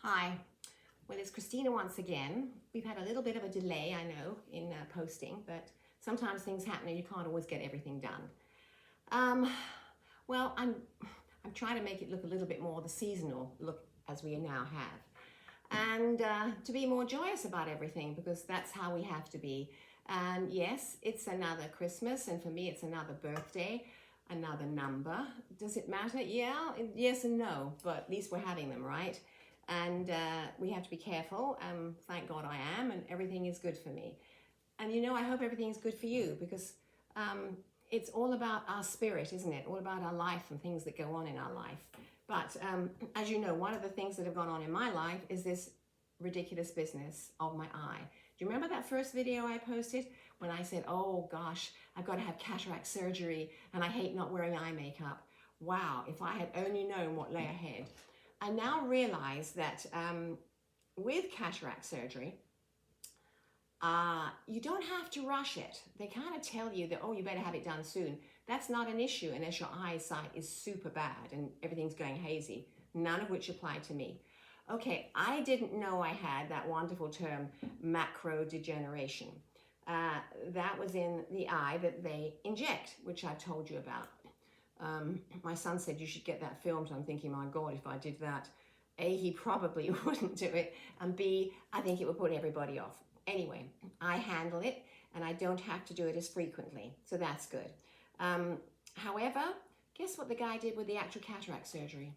Hi, well, it's Christina once again. We've had a little bit of a delay, I know, in posting, but sometimes things happen and you can't always get everything done. Well, I'm trying to make it look a little bit more the seasonal look as we now have, and to be more joyous about everything, because that's how we have to be. And yes, it's another Christmas, and for me, it's another birthday, another number. Does it matter? Yeah, yes and no, but at least we're having them, right? And we have to be careful. Thank God I am, and everything is good for me. And I hope everything is good for you, because it's all about our spirit, isn't it? All about our life and things that go on in our life. But as you know, one of the things that have gone on in my life is this ridiculous business of my eye. Do you remember that first video I posted when I said, oh gosh, I've got to have cataract surgery and I hate not wearing eye makeup? Wow, if I had only known what lay ahead. I now realize that with cataract surgery, you don't have to rush it. They kind of tell you that, oh, you better have it done soon. That's not an issue unless your eyesight is super bad and everything's going hazy, none of which apply to me. Okay, I didn't know I had that wonderful term, macular degeneration. That was in the eye that they inject, which I've told you about. My son said you should get that filmed. I'm thinking, my God, if I did that, A, he probably wouldn't do it, and B, I think it would put everybody off. Anyway, I handle it, and I don't have to do it as frequently, so that's good. However, guess what the guy did with the actual cataract surgery?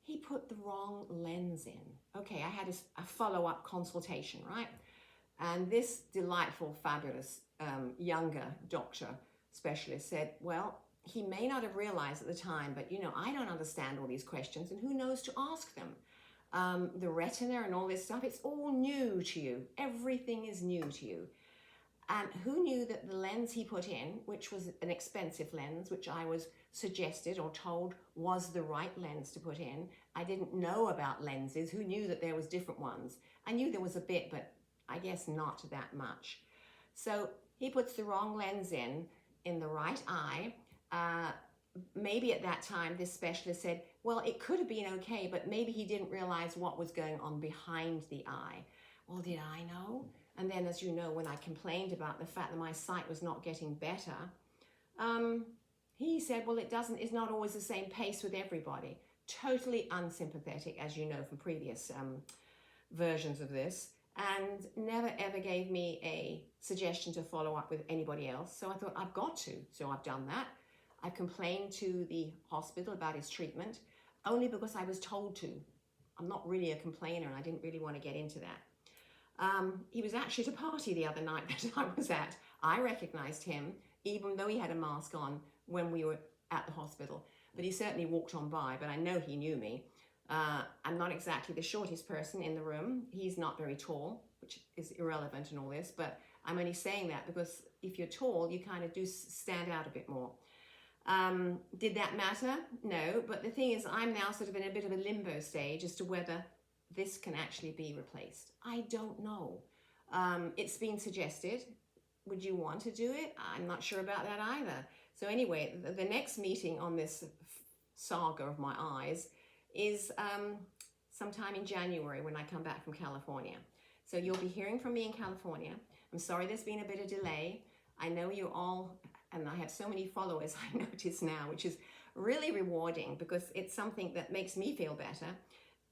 He put the wrong lens in. Okay, I had a follow-up consultation, right? And this delightful, fabulous, younger doctor specialist said, well, he may not have realized at the time, but I don't understand all these questions, and who knows to ask them. The retina and all this stuff, it's all new to you. Everything is new to you. And who knew that the lens he put in, which was an expensive lens, which I was suggested or told was the right lens to put in. I didn't know about lenses. Who knew that there was different ones? I knew there was a bit, but I guess not that much. So he puts the wrong lens in the right eye. Maybe at that time, this specialist said, well, it could have been okay, but maybe he didn't realize what was going on behind the eye. Well, did I know? And then, as you know, when I complained about the fact that my sight was not getting better, he said, well, it's not always the same pace with everybody. Totally unsympathetic, as you know from previous versions of this, and never ever gave me a suggestion to follow up with anybody else. So I thought, I've got to. So I've done that. I complained to the hospital about his treatment only because I was told to. I'm not really a complainer, and I didn't really want to get into that. He was actually at a party the other night that I was at. I recognized him, even though he had a mask on when we were at the hospital. But he certainly walked on by, but I know he knew me. I'm not exactly the shortest person in the room. He's not very tall, which is irrelevant in all this, but I'm only saying that because if you're tall, you kind of do stand out a bit more. Did that matter? No, but the thing is, I'm now sort of in a bit of a limbo stage as to whether this can actually be replaced. I don't know. It's been suggested. Would you want to do it? I'm not sure about that either. So anyway, the next meeting on this saga of my eyes is sometime in January when I come back from California. So you'll be hearing from me in California. I'm sorry there's been a bit of delay. I know you all, and I have so many followers I notice now, which is really rewarding because it's something that makes me feel better,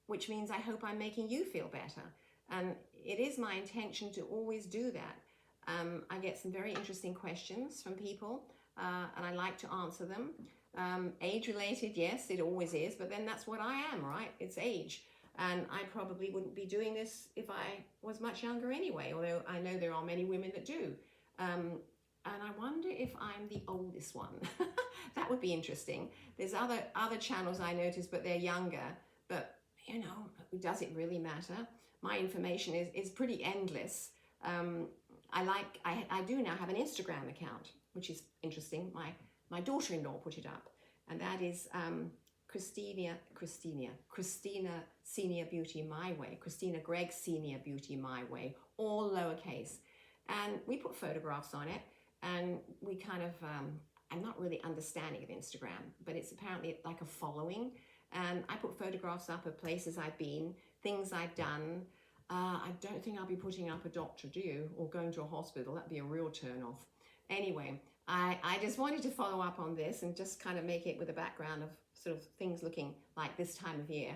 which means I hope I'm making you feel better. And it is my intention to always do that. I get some very interesting questions from people, and I like to answer them. Age-related, yes, it always is, but then that's what I am, right? It's age. And I probably wouldn't be doing this if I was much younger anyway, although I know there are many women that do. And I wonder if I'm the oldest one. That would be interesting. There's other channels I notice, but they're younger. But, does it really matter? My information is pretty endless. I do now have an Instagram account, which is interesting. My daughter-in-law put it up, and that is Christina Senior Beauty My Way, Christina Gregg Senior Beauty My Way, all lowercase. And we put photographs on it, and we kind of, I'm not really understanding of Instagram, but it's apparently like a following. And I put photographs up of places I've been, things I've done. I don't think I'll be putting up a doctor, do you? Or going to a hospital. That'd be a real turn off. Anyway, I just wanted to follow up on this and just kind of make it with a background of sort of things looking like this time of year.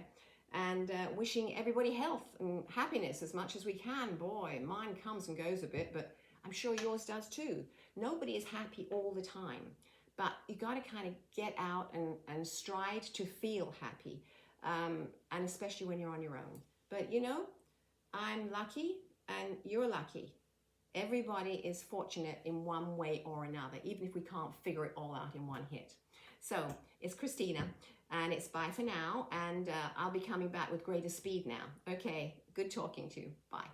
And wishing everybody health and happiness as much as we can. Boy, mine comes and goes a bit, but I'm sure yours does too. Nobody is happy all the time, but you got to kind of get out and strive to feel happy, and especially when you're on your own. But you know, I'm lucky and you're lucky. Everybody is fortunate in one way or another, even if we can't figure it all out in one hit. So it's Christina, and it's bye for now, and I'll be coming back with greater speed now. Okay, good talking to you. Bye.